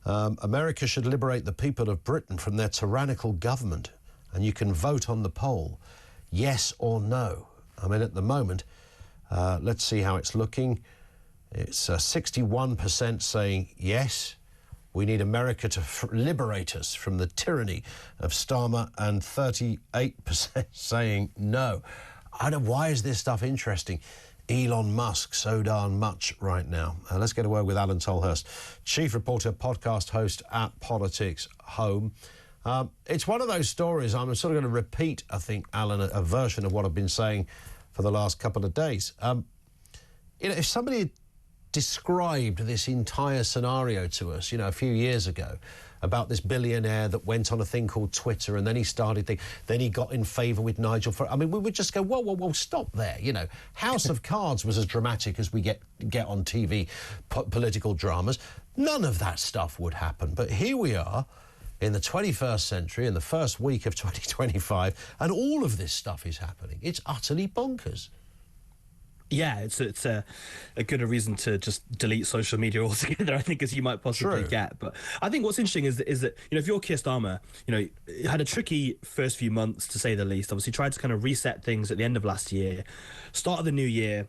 America should liberate the people of Britain from their tyrannical government, and you can vote on the poll, yes or no. I mean, at the moment, let's see how it's looking. It's 61% saying yes, we need America to liberate us from the tyranny of Starmer, and 38% saying no. I don't know, why is this stuff interesting? Elon Musk so darn much right now. Let's get a word with Alain Tolhurst, chief reporter, podcast host at Politics Home. It's one of those stories, I'm sort of going to repeat, I think, Alan, a version of what I've been saying for the last couple of days. If somebody had described this entire scenario to us, a few years ago, about this billionaire that went on a thing called Twitter, and then he then he got in favour with Nigel Farage. I mean, we would just go, whoa, stop there. House of Cards was as dramatic as we get on TV political dramas. None of that stuff would happen. But here we are in the 21st century, in the first week of 2025, and all of this stuff is happening. It's utterly bonkers. Yeah, it's a good reason to just delete social media altogether, I think, as you might possibly get. But I think what's interesting is that if you're Keir Starmer, had a tricky first few months, to say the least. Obviously tried to kind of reset things at the end of last year, start of the new year,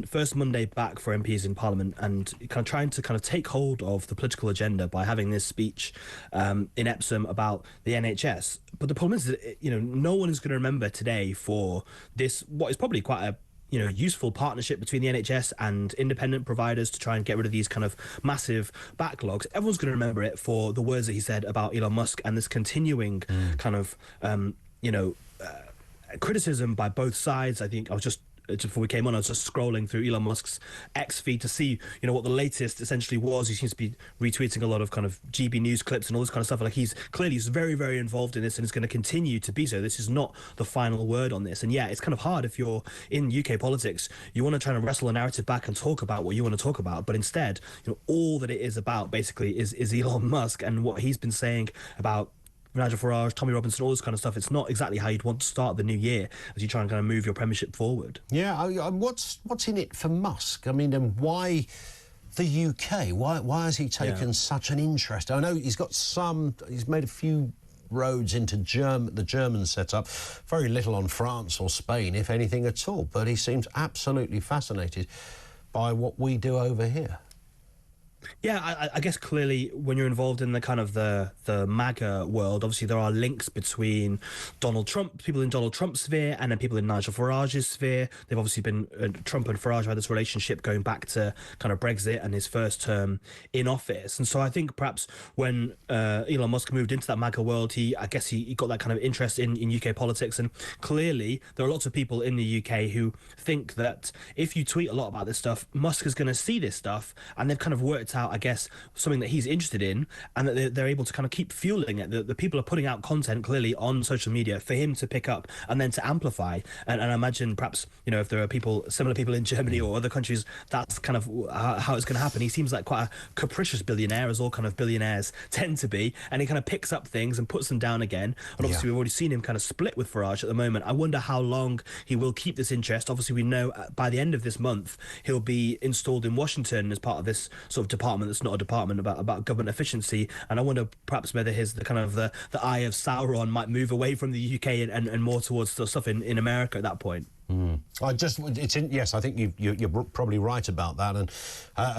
first Monday back for MPs in Parliament, and kind of trying to take hold of the political agenda by having this speech in Epsom about the NHS. But the problem is that, no one is going to remember today for this, what is probably quite a useful partnership between the NHS and independent providers to try and get rid of these kind of massive backlogs. Everyone's going to remember it for the words that he said about Elon Musk and this continuing kind of, criticism by both sides. I think I was just before we came on, I was just scrolling through Elon Musk's X feed to see, what the latest essentially was. He seems to be retweeting a lot of kind of GB News clips and all this kind of stuff. Like, he's very, very involved in this, and is going to continue to be so. This is not the final word on this. And yeah, it's kind of hard if you're in UK politics. You want to try to wrestle a narrative back and talk about what you want to talk about, but instead, all that it is about basically is Elon Musk and what he's been saying about Nigel Farage, Tommy Robinson, all this kind of stuff. It's not exactly how you'd want to start the new year as you try and kind of move your premiership forward. Yeah, what's in it for Musk? I mean, and why the UK? Why has he taken such an interest? I know he's made a few roads into the German setup, very little on France or Spain, if anything at all, but he seems absolutely fascinated by what we do over here. Yeah, I guess clearly when you're involved in the kind of the MAGA world, obviously there are links between Donald Trump, people in Donald Trump's sphere, and then people in Nigel Farage's sphere. They've obviously been, Trump and Farage had this relationship going back to kind of Brexit and his first term in office. And so I think perhaps when Elon Musk moved into that MAGA world, he got that kind of interest in UK politics. And clearly there are lots of people in the UK who think that if you tweet a lot about this stuff, Musk is going to see this stuff, and they've kind of worked out, I guess, something that he's interested in, and that they're able to kind of keep fueling it. The people are putting out content clearly on social media for him to pick up and then to amplify. And I imagine perhaps, if there are similar people in Germany or other countries, that's kind of how it's going to happen. He seems like quite a capricious billionaire, as all kind of billionaires tend to be, and he kind of picks up things and puts them down again. And obviously we've already seen him kind of split with Farage at the moment. I wonder how long he will keep this interest. Obviously we know by the end of this month he'll be installed in Washington as part of this sort of department that's not a department about government efficiency, and I wonder perhaps whether the eye of Sauron might move away from the UK and more towards the stuff in America at that point. Yes, I think you're probably right about that, and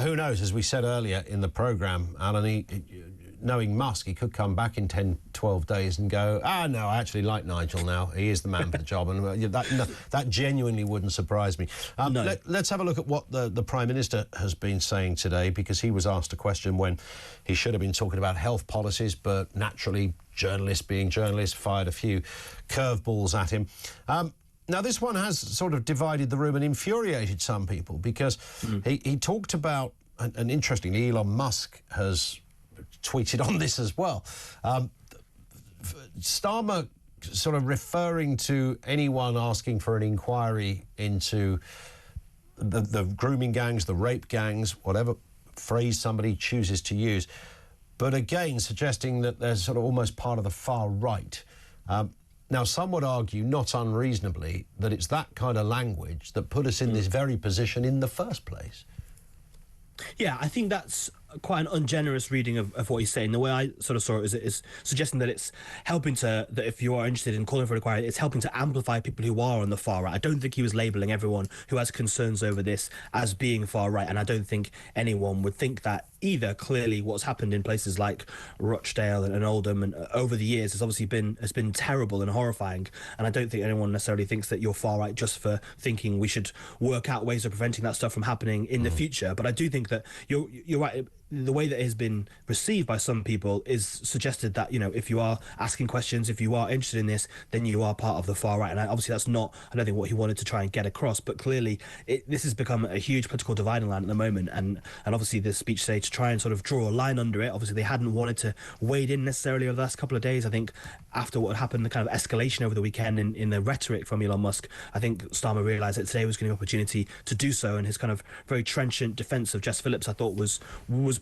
who knows, as we said earlier in the programme, Alan, knowing Musk, he could come back in 10, 12 days and go, no, I actually like Nigel now. He is the man for the job. And that genuinely wouldn't surprise me. No. Let's have a look at what the Prime Minister has been saying today, because he was asked a question when he should have been talking about health policies, but naturally, journalists being journalists, fired a few curveballs at him. Now, this one has sort of divided the room and infuriated some people, because he talked about, and interestingly, Elon Musk has tweeted on this as well. Starmer sort of referring to anyone asking for an inquiry into the grooming gangs, the rape gangs, whatever phrase somebody chooses to use, but again suggesting that they're sort of almost part of the far right. Now, some would argue, not unreasonably, that it's that kind of language that put us in this very position in the first place. Yeah, I think that's quite an ungenerous reading of what he's saying. The way I sort of saw it is suggesting that it's helping that if you are interested in calling for an inquiry, it's helping to amplify people who are on the far right. I don't think he was labelling everyone who has concerns over this as being far right, and I don't think anyone would think that either. Clearly, what's happened in places like Rochdale and Oldham and over the years has obviously been terrible and horrifying, and I don't think anyone necessarily thinks that you're far right just for thinking we should work out ways of preventing that stuff from happening in the future. But I do think that you're right. The way that it has been received by some people is suggested that, you know, if you are asking questions, if you are interested in this, then you are part of the far right. And obviously that's not, I don't think, what he wanted to try and get across. But clearly this has become a huge political dividing line at the moment. And obviously the speech today to try and sort of draw a line under it. Obviously they hadn't wanted to wade in necessarily over the last couple of days. I think after what happened, the kind of escalation over the weekend in the rhetoric from Elon Musk, I think Starmer realised that today was going to be an opportunity to do so. And his kind of very trenchant defence of Jess Phillips, I thought was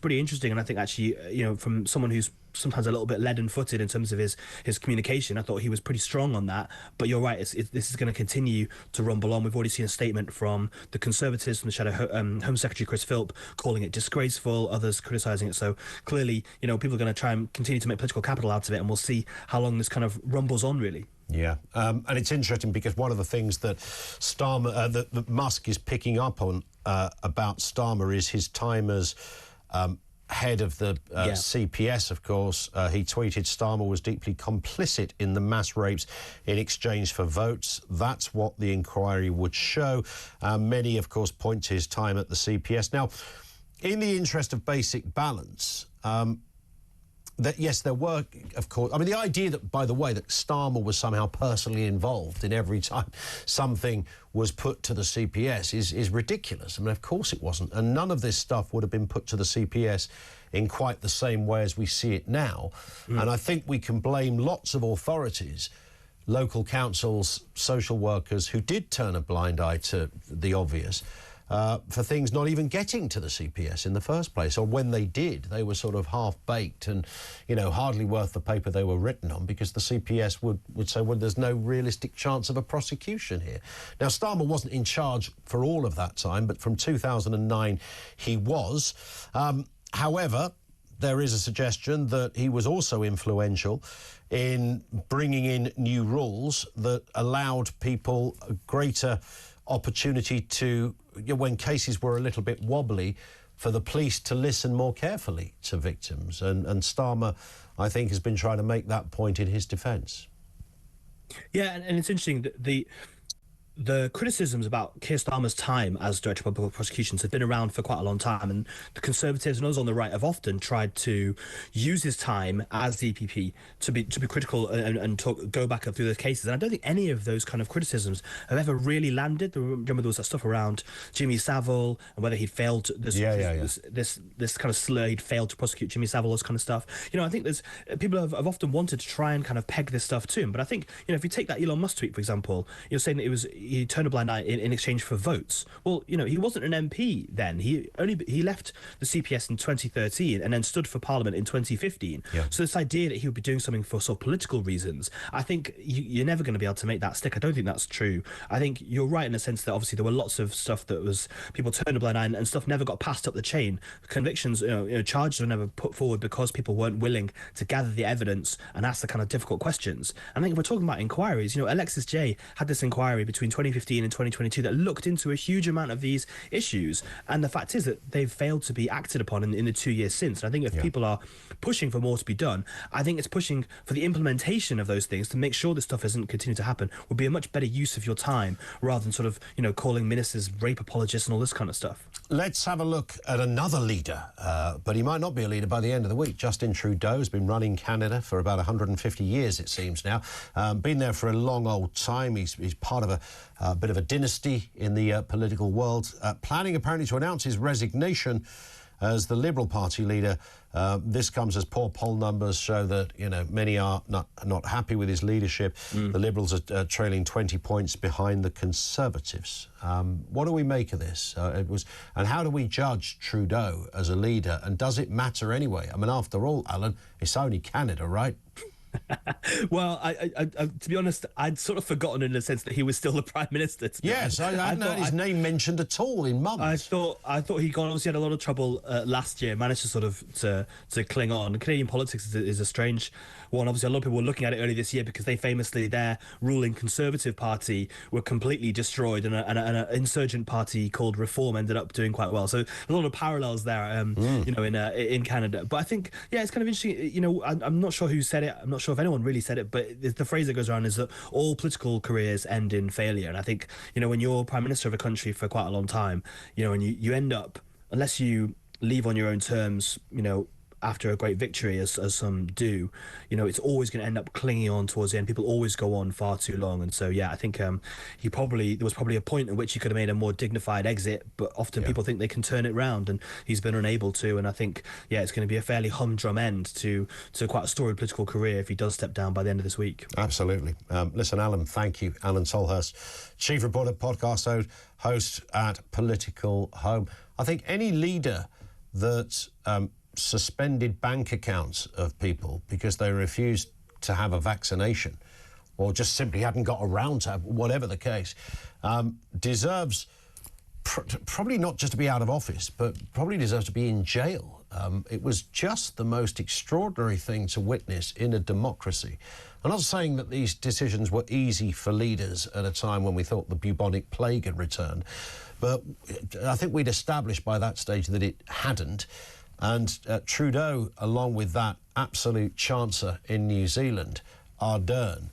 pretty interesting. And I think actually, you know, from someone who's sometimes a little bit leaden-footed in terms of his communication, I thought he was pretty strong on that. But you're right, this is going to continue to rumble on. We've already seen a statement from the Conservatives, from the Shadow Home Secretary Chris Philp, calling it disgraceful, others criticising it. So clearly, you know, people are going to try and continue to make political capital out of it, and we'll see how long this kind of rumbles on, really. Yeah, and it's interesting because one of the things that Starmer, that Musk is picking up on about Starmer is his time as head of the CPS, of course. He tweeted Starmer was deeply complicit in the mass rapes in exchange for votes. That's what the inquiry would show. Many, of course, point to his time at the CPS. Now, in the interest of basic balance, that yes, there were, of course, I mean, the idea that, by the way, that Starmer was somehow personally involved in every time something was put to the CPS is ridiculous. I mean, of course it wasn't. And none of this stuff would have been put to the CPS in quite the same way as we see it now. And I think we can blame lots of authorities, local councils, social workers, who did turn a blind eye to the obvious, for things not even getting to the CPS in the first place, or when they did, they were sort of half-baked and, you know, hardly worth the paper they were written on, because the CPS would say, well, there's no realistic chance of a prosecution here. Now, Starmer wasn't in charge for all of that time, but from 2009 he was. However, there is a suggestion that he was also influential in bringing in new rules that allowed people a greater opportunity to, when cases were a little bit wobbly, for the police to listen more carefully to victims. And Starmer, I think, has been trying to make that point in his defence. Yeah, and it's interesting that the criticisms about Keir Starmer's time as Director of Public Prosecutions have been around for quite a long time, and the Conservatives and others on the right have often tried to use his time as the EPP to be critical and go back through those cases. And I don't think any of those kind of criticisms have ever really landed. Remember, there was that stuff around Jimmy Savile and whether he'd failed this kind of slur, he'd failed to prosecute Jimmy Savile, this kind of stuff. You know, I think there's people have often wanted to try and kind of peg this stuff to him. But I think, you know, if you take that Elon Musk tweet, for example, you're saying that he turned a blind eye in exchange for votes. Well, you know, he wasn't an MP then. He left the CPS in 2013 and then stood for Parliament in 2015. Yeah. So this idea that he would be doing something for sort of political reasons, I think you're never going to be able to make that stick. I don't think that's true. I think you're right in the sense that obviously there were lots of stuff that was people turned a blind eye and stuff never got passed up the chain. Convictions, you know, charges were never put forward because people weren't willing to gather the evidence and ask the kind of difficult questions. I think if we're talking about inquiries, you know, Alexis J had this inquiry between 2015 and 2022 that looked into a huge amount of these issues, and the fact is that they've failed to be acted upon in the 2 years since. And I think if people are pushing for more to be done, I think it's pushing for the implementation of those things to make sure this stuff doesn't continue to happen would be a much better use of your time, rather than sort of, you know, calling ministers rape apologists and all this kind of stuff. Let's have a look at another leader, but he might not be a leader by the end of the week. Justin Trudeau has been running Canada for about 150 years, it seems now. Been there for a long old time. He's part of a bit of a dynasty in the political world, planning apparently to announce his resignation as the Liberal Party leader. This comes as poor poll numbers show that, you know, many are not happy with his leadership. The Liberals are trailing 20 points behind the Conservatives. What do we make of this? And how do we judge Trudeau as a leader? And does it matter anyway? I mean, after all, Alan, it's only Canada, right? Well, to be honest, I'd sort of forgotten in the sense that he was still the prime minister. To be honest. I hadn't heard his name mentioned at all in months. I thought he obviously had a lot of trouble last year. Managed to sort of to cling on. Canadian politics is a strange one. Obviously, a lot of people were looking at it early this year because they famously, their ruling Conservative Party were completely destroyed, and an insurgent party called Reform ended up doing quite well. So a lot of parallels there, you know, in Canada. But I think, yeah, it's kind of interesting. You know, I'm not sure who said it. I'm not sure if anyone really said it, but the phrase that goes around is that all political careers end in failure. And I think, you know, when you're prime minister of a country for quite a long time, you know, and you end up, unless you leave on your own terms, you know, after a great victory, as some do, you know, it's always going to end up clinging on towards the end. People always go on far too long. And so, yeah, I think there was probably a point at which he could have made a more dignified exit, but often people think they can turn it round, and he's been unable to. And I think, yeah, it's going to be a fairly humdrum end to quite a storied political career if he does step down by the end of this week. Absolutely. Listen, Alan, thank you. Alain Tolhurst, Chief Reporter, podcast host at Political Home. I think any leader that suspended bank accounts of people because they refused to have a vaccination or just simply hadn't got around to have, whatever the case, deserves probably not just to be out of office, but probably deserves to be in jail. It was just the most extraordinary thing to witness in a democracy. I'm not saying that these decisions were easy for leaders at a time when we thought the bubonic plague had returned, but I think we'd established by that stage that it hadn't. And Trudeau, along with that absolute chancer in New Zealand, Ardern,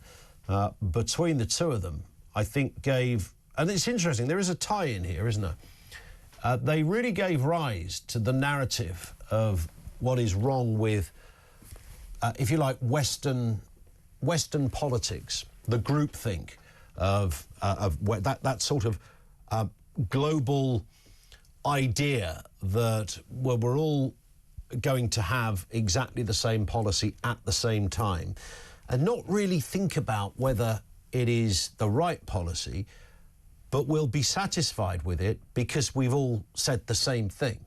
between the two of them, I think gave... And it's interesting, there is a tie-in here, isn't there? They really gave rise to the narrative of what is wrong with, if you like, Western politics, the groupthink of that sort of global idea that we're all going to have exactly the same policy at the same time and not really think about whether it is the right policy, but we'll be satisfied with it because we've all said the same thing.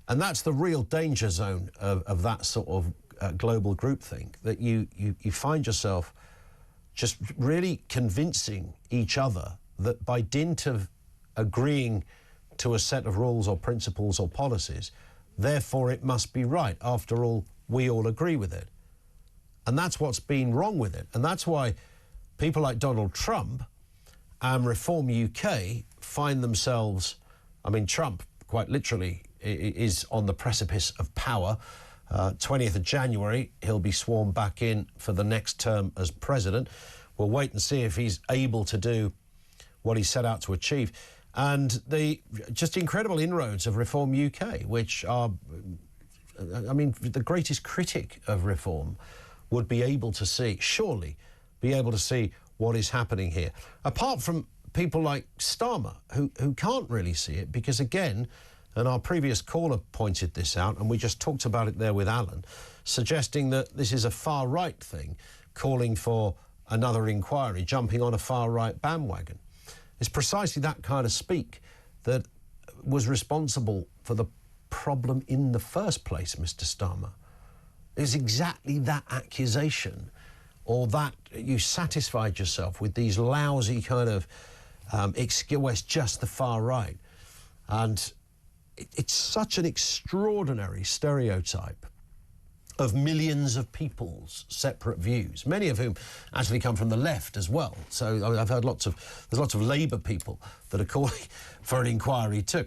And that's the real danger zone of that sort of global groupthink, that you find yourself just really convincing each other that by dint of agreeing to a set of rules or principles or policies, therefore it must be right. After all, we all agree with it. And that's what's been wrong with it. And that's why people like Donald Trump and Reform UK find themselves... I mean, Trump, quite literally, is on the precipice of power. 20th of January, he'll be sworn back in for the next term as president. We'll wait and see if he's able to do what he set out to achieve. And the just incredible inroads of Reform UK, which are, I mean, the greatest critic of reform would be able to see, surely be able to see what is happening here. Apart from people like Starmer, who can't really see it because, again, and our previous caller pointed this out, and we just talked about it there with Alan, suggesting that this is a far-right thing, calling for another inquiry, jumping on a far-right bandwagon. It's precisely that kind of speak that was responsible for the problem in the first place, Mr. Starmer. It's exactly that accusation, or that you satisfied yourself with these lousy kind of it's just the far right. And it's such an extraordinary stereotype of millions of people's separate views, many of whom actually come from the left as well. So I mean, I've heard there's lots of Labour people that are calling for an inquiry too.